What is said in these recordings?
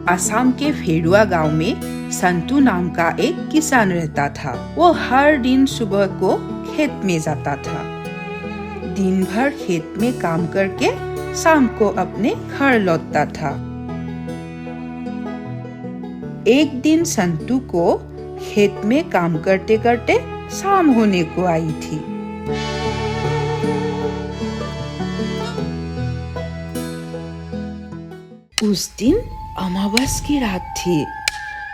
असम के फेरुआ गांव में संतू नाम का एक किसान रहता था। वो हर दिन सुबह को खेत में जाता था। दिन भर खेत में काम करके शाम को अपने घर लौटता था। एक दिन संतू को खेत में काम करते करते शाम होने को आई थी। उस दिन अमावस की रात थी।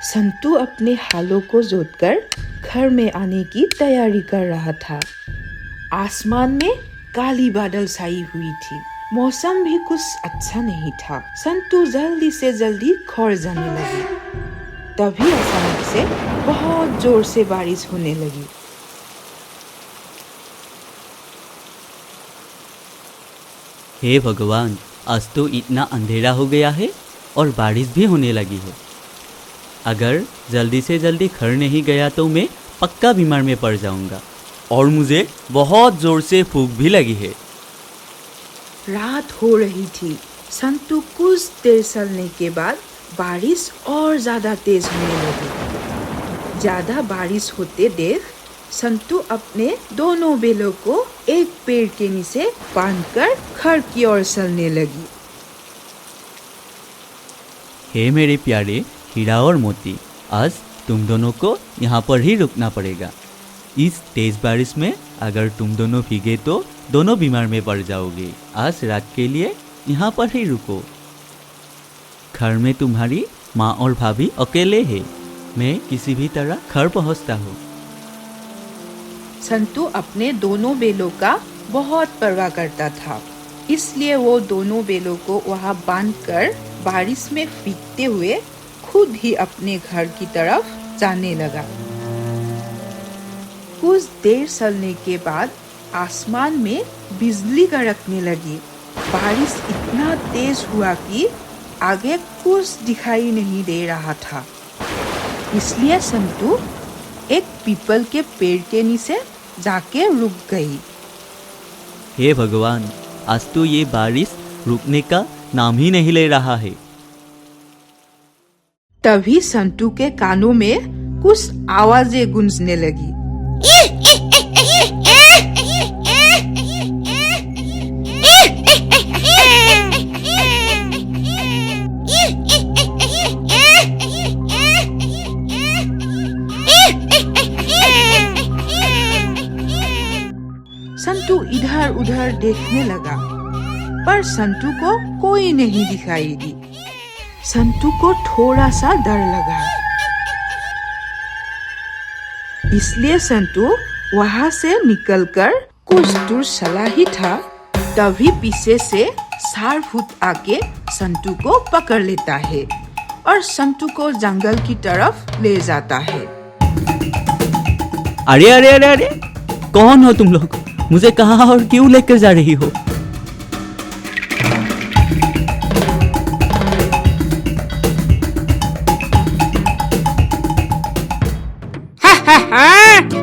संतू अपने हालों को जोतकर घर में आने की तैयारी कर रहा था। आसमान में काली बादल छाई हुई थी। मौसम भी कुछ अच्छा नहीं था। संतू जल्दी से जल्दी घर जाने लगी। तभी अचानक से बहुत जोर से बारिश होने लगी। हे भगवान, आज तो इतना अंधेरा हो गया है और बारिश भी होने लगी है। अगर जल्दी से जल्दी घर नहीं गया तो मैं पक्का बीमार में पड़ जाऊंगा और मुझे बहुत जोर से भूख भी लगी है। रात हो रही थी। संतू कुछ देर चलने के बाद बारिश और ज्यादा तेज होने लगी। ज्यादा बारिश होते देख संतू अपने दोनों बेलों को एक पेड़ के नीचे बांधकर घर की ओर चलने लगी। हे मेरे प्यारे हीरा और मोती, आज तुम दोनों को यहाँ पर ही रुकना पड़ेगा। इस तेज बारिश में अगर तुम दोनों भीगे तो दोनों बीमार में पड़ जाओगे। आज रात के लिए यहाँ पर ही रुको। घर में तुम्हारी माँ और भाभी अकेले हैं। मैं किसी भी तरह घर पहुँचता हूँ। संतू अपने दोनों बेलों का बहुत परवाह करता था, इसलिए वो दोनों बेलों को वहाँ बांधकर बारिश में भीगते हुए खुद ही अपने घर की तरफ जाने लगा। कुछ देर चलने के बाद आसमान में बिजली कड़कने लगी। बारिश इतना तेज हुआ कि आगे कुछ दिखाई नहीं दे रहा था। इसलिए संतू एक पीपल के पेड़ के नीचे जाके रुक गई। हे भगवान, आज तो ये बारिश रुकने का नाम ही नहीं ले रहा है। तभी संतू के कानों में कुछ आवाजें गूंजने लगी। संतू इधर उधर देखने लगा, पर संतू को कोई नहीं दिखाई दी। संतू को थोड़ा सा डर लगा, इसलिए संतू वहां से निकलकर कुछ दूर चला ही था। तभी पीछे से 4 फुट आके संतू को पकड़ लेता है और संतू को जंगल की तरफ ले जाता है। अरे अरे अरे अरे, कौन हो तुम लोग? मुझे कहाँ और क्यों लेकर जा रही हो?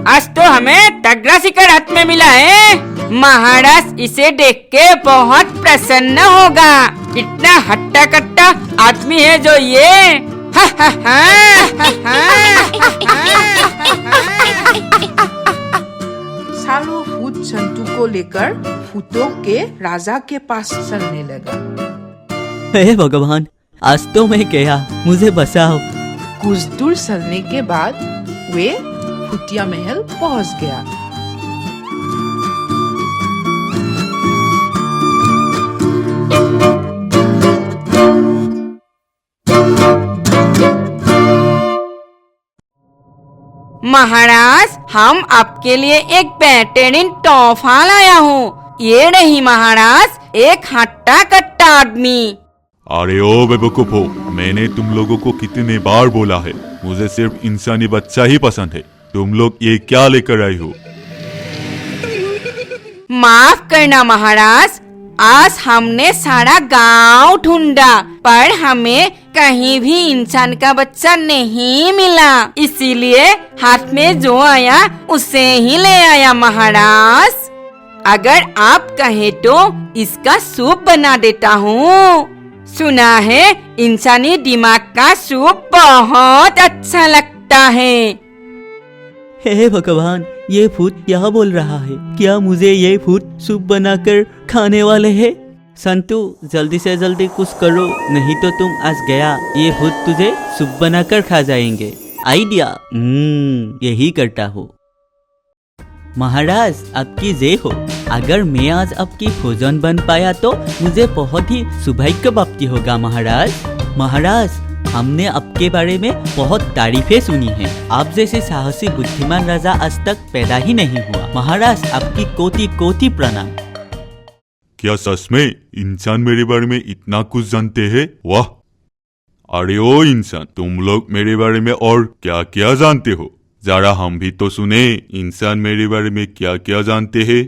आज तो हमें तगड़ा शिकार हाथ में मिला है। महाराज इसे देख के बहुत प्रसन्न होगा। इतना हट्टा कट्टा आदमी है जो ये। सालों फूट संतू को लेकर फूटों के राजा के पास चलने लगा। हे भगवान, आज तो मैं गया, मुझे बचाओ। कुछ दूर चलने के बाद वे फुटिया महल पहुंच गया। महाराज, हम आपके लिए एक बेहतरीन तोहफा लाया हूँ। ये नहीं महाराज, एक हट्टा कट्टा आदमी। अरे ओ बेवकूफो, मैंने तुम लोगों को कितने बार बोला है, मुझे सिर्फ इंसानी बच्चा ही पसंद है। तुम लोग ये क्या लेकर आई हो? माफ करना महाराज, आज हमने सारा गांव ढूंढा पर हमें कहीं भी इंसान का बच्चा नहीं मिला, इसीलिए हाथ में जो आया उसे ही ले आया महाराज। अगर आप कहे तो इसका सूप बना देता हूँ। सुना है इंसानी दिमाग का सूप बहुत अच्छा लगता है। हे भगवान, ये भूत क्या बोल रहा है? क्या मुझे ये भूत सूप बनाकर खाने वाले हैं? संतू, जल्दी से जल्दी कुछ करो, नहीं तो तुम आज गया, ये भूत तुझे सूप बनाकर खा जाएंगे। आइडिया, यही करता हूँ। महाराज, आपकी जय हो। अगर मैं आज आपकी भोजन बन पाया तो मुझे बहुत ही सौभाग्य प्राप्ति होगा महाराज। महाराज, हमने आपके बारे में बहुत तारीफें सुनी हैं। आप जैसे साहसी बुद्धिमान राजा आज तक पैदा ही नहीं हुआ। महाराज, आपकी कोटि कोटि प्रणाम। क्या सच में इंसान मेरे बारे में इतना कुछ जानते हैं? वाह! अरे ओ इंसान, तुम लोग मेरे बारे में और क्या क्या जानते हो? जरा हम भी तो सुने, इंसान मेरे बारे में क्या क्या जानते हैं।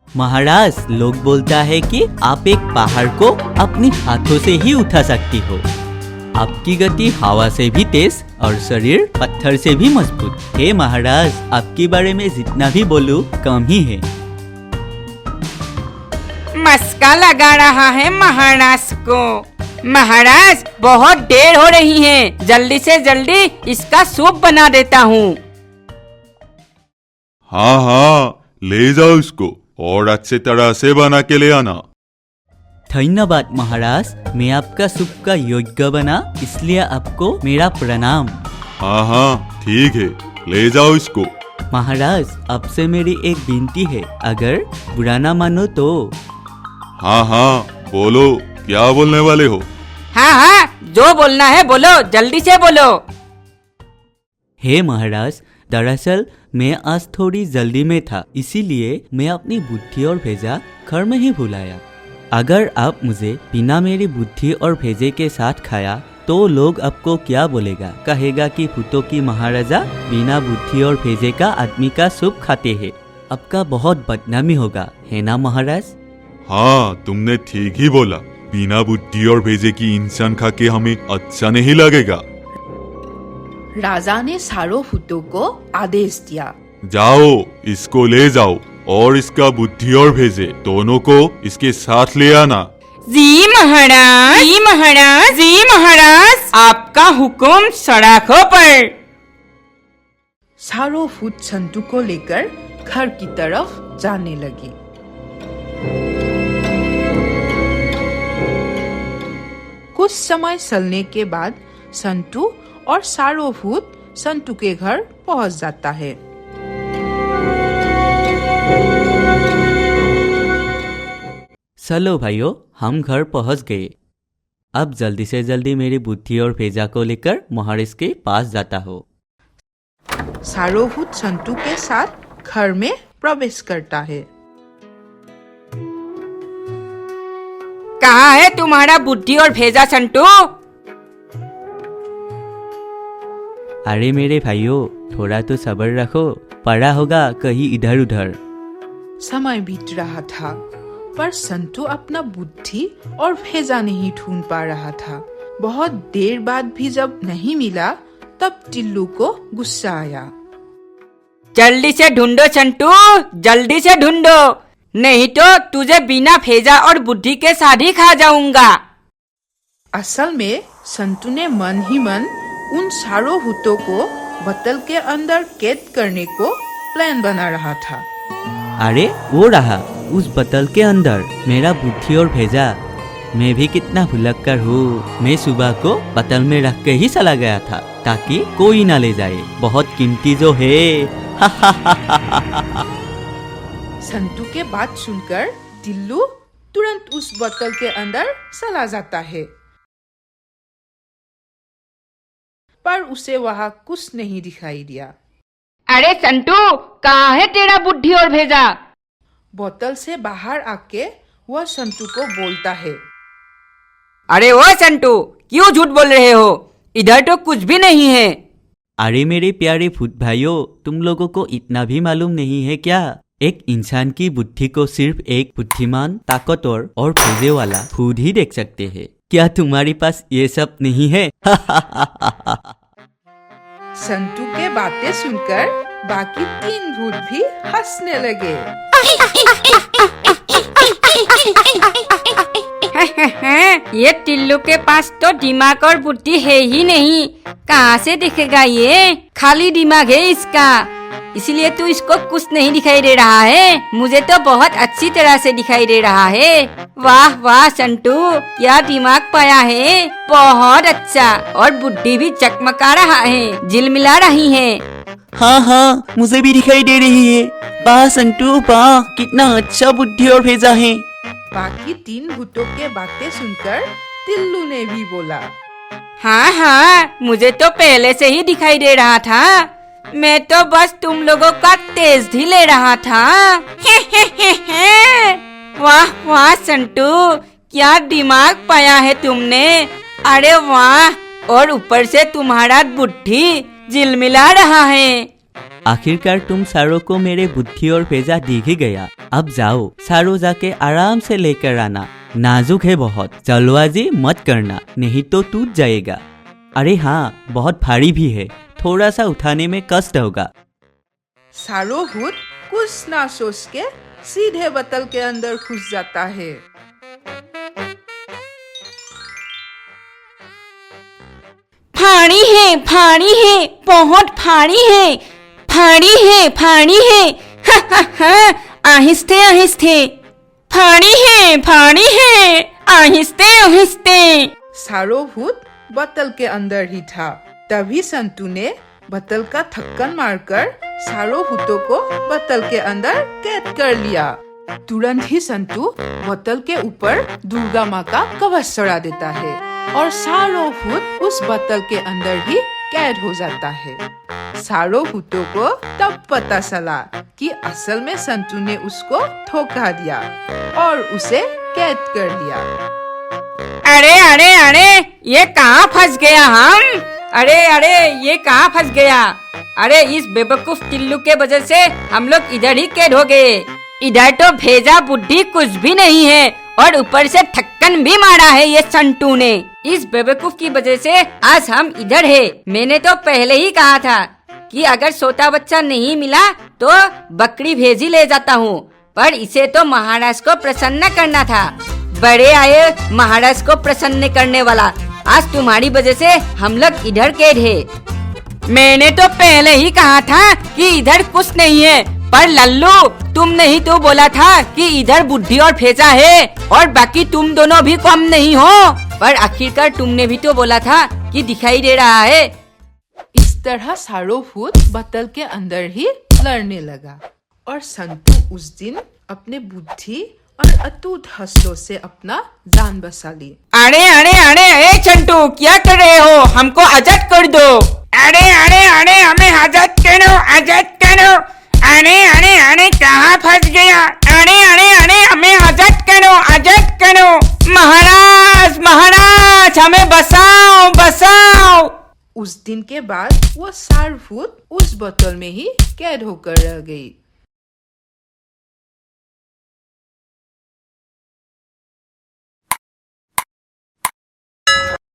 महाराज, लोग बोलता है कि आप एक पहाड़ को अपने हाथों से ही उठा सकती हो। आपकी गति हवा से भी तेज और शरीर पत्थर से भी मजबूत। हे महाराज, आपके बारे में जितना भी बोलूं कम ही है। मस्का लगा रहा है महाराज को। महाराज, बहुत देर हो रही है, जल्दी से जल्दी इसका सूप बना देता हूँ। हाँ हाँ, ले जाओ इसको और अच्छे तरह से बना के ले आना। धन्यवाद महाराज, मैं आपका सूप का योग्य बना, इसलिए आपको मेरा प्रणाम। हाँ हाँ, ठीक है, ले जाओ इसको। महाराज, आपसे मेरी एक विनती है, अगर बुरा ना मानो तो। हाँ हाँ, बोलो, क्या बोलने वाले हो? हाँ हाँ, जो बोलना है बोलो, जल्दी से बोलो। हे महाराज, दरअसल मैं आज थोड़ी जल्दी में था, इसीलिए मैं अपनी बुद्धि और भेजा घर में ही भुलाया। अगर आप मुझे बिना मेरी बुद्धि और भेजे के साथ खाया तो लोग आपको क्या बोलेगा? कहेगा कि भूतों की महाराजा बिना बुद्धि और भेजे का आदमी का सूप खाते हैं। आपका बहुत बदनामी होगा, है ना महाराज? हाँ, तुमने ठीक ही बोला। बिना बुद्धि और भेजे की इंसान खा के हमें अच्छा नहीं लगेगा। राजा ने सारों भूतों को आदेश दिया, जाओ, इसको ले जाओ और इसका बुद्धि और भेजे दोनों को इसके साथ ले आना। जी महाराज, जी महाराज, जी महाराज, आपका हुक्म सड़कों पर। सारों भूत संतू को लेकर घर की तरफ जाने लगी। कुछ समय चलने के बाद संतू और सारों भूत संतू के घर पहुंच जाता है। चलो भाइयों, हम घर पहुंच गए। अब जल्दी से जल्दी मेरी बुद्धि और भेजा को लेकर महाराज के पास जाता हो। सारों भूत संतू के साथ घर में प्रवेश करता है। कहाँ है तुम्हारा बुद्धि और भेजा संतू? अरे मेरे भाइयों, थोड़ा तो सब्र रखो, पड़ा होगा कहीं इधर उधर। समय बीत रहा था, पर संतू अपना बुद्धि और भेजा नहीं ढूंढ पा रहा था। बहुत देर बाद भी जब नहीं मिला, तब टिल्लू को गुस्सा आया। जल्दी से ढूंढो संतू, जल्दी से ढूंढो, नहीं तो तुझे बिना भेजा और बुद्धि के साथ ही खा जाऊंगा। असल में संतू ने मन ही मन उन सारों भूतों को बोतल के अंदर कैद करने को प्लान बना रहा था। अरे वो रहा उस बोतल के अंदर मेरा बुद्धि और भेजा। मैं भी कितना भुलक्कर हूँ। मैं सुबह को बोतल में रख के ही चला गया था ताकि कोई ना ले जाए। बहुत कीमती जो है। संतू के बात सुनकर टिल्लू तुरंत उस बोतल के अंदर चला जाता है, पर उसे वहाँ कुछ नहीं दिखाई दिया। अरे संतू, कहाँ है तेरा बुद्धि और भेजा? बोतल से बाहर आके वह संतू को बोलता है, अरे ओ संतू, क्यों झूठ बोल रहे हो? इधर तो कुछ भी नहीं है। अरे मेरे प्यारे भूत भाइयों, तुम लोगों को इतना भी मालूम नहीं है क्या? एक इंसान की बुद्धि को सिर्फ एक बुद्धिमान, ताकतवर और भेजे वाला खुद ही देख सकते हैं। क्या तुम्हारे पास ये सब नहीं है? संतू के बातें सुनकर बाकी 3 भूत भी हंसने लगे। ये टिल्लू के पास तो दिमाग और बुद्धि है ही नहीं, कहाँ से दिखेगा ये? खाली दिमाग है इसका, इसलिए तो इसको कुछ नहीं दिखाई दे रहा है। मुझे तो बहुत अच्छी तरह से दिखाई दे रहा है। वाह वाह संतू, क्या दिमाग पाया है, बहुत अच्छा। और बुद्धि भी चकमका रहा है, झिलमिला रही है। हाँ हाँ, मुझे भी दिखाई दे रही है। वाह संतू वाह, कितना अच्छा बुद्धि और भेजा है। बाकी 3 भूतों के बातें सुनकर टिल्लू ने भी बोला, हाँ हाँ, मुझे तो पहले से ही दिखाई दे रहा था। मैं तो बस तुम लोगों का तेज ही ले रहा था। वाह वाह संतू, क्या दिमाग पाया है तुमने। अरे वाह, और ऊपर से तुम्हारा बुद्धि झिलमिला रहा है। आखिरकार तुम सारों को मेरे बुद्धि और भेजा दिख ही गया। अब जाओ, सारों जाके आराम से लेकर आना। नाजुक है बहुत, जल्दबाजी मत करना, नहीं तो टूट जाएगा। अरे हाँ, बहुत भारी भी है, थोड़ा सा उठाने में कष्ट होगा। सारो भूत कुछ ना सोच के सीधे बोतल के अंदर घुस जाता है। फाड़ी है, फाड़ी है, बहुत फाड़ी है, फाड़ी है, फाड़ी है। आहिस्ते आहिस्ते, फाड़ी है, फाड़ी है, आहिस्ते आहिस्ते। सारो भूत बोतल के अंदर ही था। तभी संतू ने बोतल का थक्कन मारकर सारो भूतों को बोतल के अंदर कैद कर लिया। तुरंत ही संतू बोतल के ऊपर दुर्गा माँ का कवच चढ़ा देता है और सारो भूत उस बोतल के अंदर ही कैद हो जाता है। सारो भूतों को तब पता चला कि असल में संतू ने उसको धोखा दिया और उसे कैद कर लिया। अरे अरे अरे, ये कहाँ फंस गया हम? अरे अरे, ये कहाँ फंस गया? अरे इस बेवकूफ टिल्लू के वजह से हम लोग इधर ही कैद हो गए। इधर तो भेजा बुद्धि कुछ भी नहीं है और ऊपर से ठक्कन भी मारा है ये संतू ने। इस बेवकूफ की वजह से आज हम इधर है। मैंने तो पहले ही कहा था कि अगर छोटा बच्चा नहीं मिला तो बकरी भेजी ले जाता हूँ, पर इसे तो महाराज को प्रसन्न करना था। बड़े आए महाराज को प्रसन्न करने वाला, आज तुम्हारी वजह से हम लोग इधर कैद है। मैंने तो पहले ही कहा था कि इधर कुछ नहीं है, पर लल्लू तुमने ही तो बोला था कि इधर बुद्धि और भेजा है और बाकी तुम दोनों भी कम नहीं हो। पर आखिरकार तुमने भी तो बोला था कि दिखाई दे रहा है। इस तरह सारो भूत बोतल के अंदर ही लड़ने लगा और संतू उस दिन अपने बुद्धि और अटूट हौसलों से अपना जान बचा ली। अरे अरे अरे, ए चंटू क्या कर रहे हो? हमको आजाद कर दो। अरे अरे अरे, हमें आजाद करो, आजाद करो। अरे अरे अरे, कहाँ फंस गया? अरे अरे अरे, हमें आजाद करो, आजाद करो। महाराज महाराज, हमें बचाओ बचाओ। उस दिन के बाद वो सार भूत उस बोतल में ही कैद होकर रह गई।